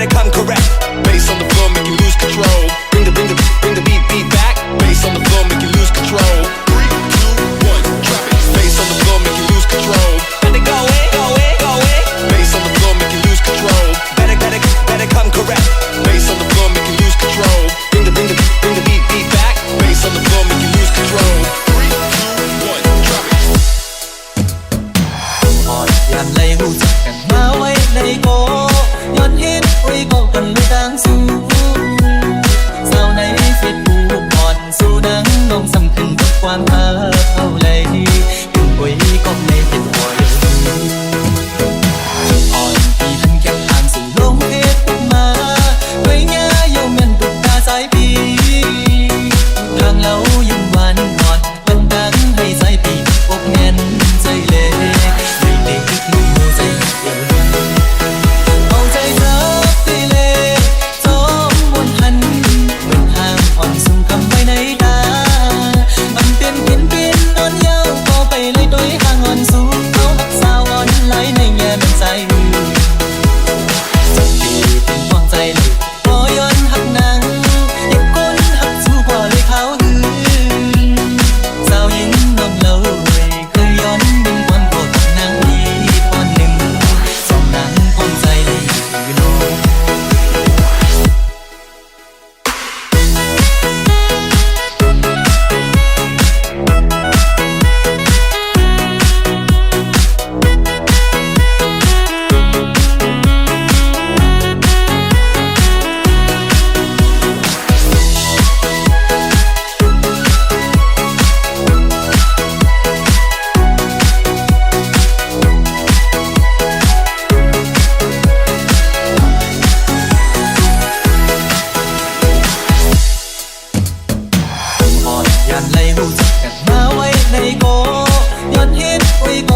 better come correct. Bass on the floor, make you lose control. Bring the beat back. Bass on the floor, make you lose control. 3, 2, 1, drop it. Bass on the floor, make you lose control. Better go it. Bass on the floor, make you lose control. Better come correct. Bass on the floor, make you lose control. Bring the beat back. Bass on the floor, make you lose control. 3, 2, 1, drop it. อ่อนยานเลยหูจักกันมาไว้ในโกย้อนเห็นคุยโกกันเลยต่างสู้สาวในเฟซบุ๊กอ่อนสู้นังน้องสำคัญกับความเท่าไรขึ้นคุยก็ไม่เป็นหัวเลยอ่อนปีทันแก้มทางสู่ลงเฟซบุ๊กมาไว้ง่ายโยมเงินตุกตาสายปีทางเรายิ้มหวานอ่อนวันดังให้สายปีอกแน่นใจเลยเอาใจรักได้เลยจอมวนหันเหมือนห่างอ่อนสุ่มคำไว้ในตามันเปลี่ยนนอนยาวก็ไปเลยโดยห่างอ่อนสูงเขาหักสาวอ่อนไหลในแง่มันใจสักทีเป็นห่วงใจเลยพอย้อนหักนางอยากก้นหักสู้พอเลยเขาหือสาวหญิงน้องเล่าเคยย้อนเป็นความโกรธนางอีกคนหนึ่งสองนางความใจเลยอยู่โลกอ่อนยานเลยหูจักกันมาไว้ในโกย้อนเห็นคุยโก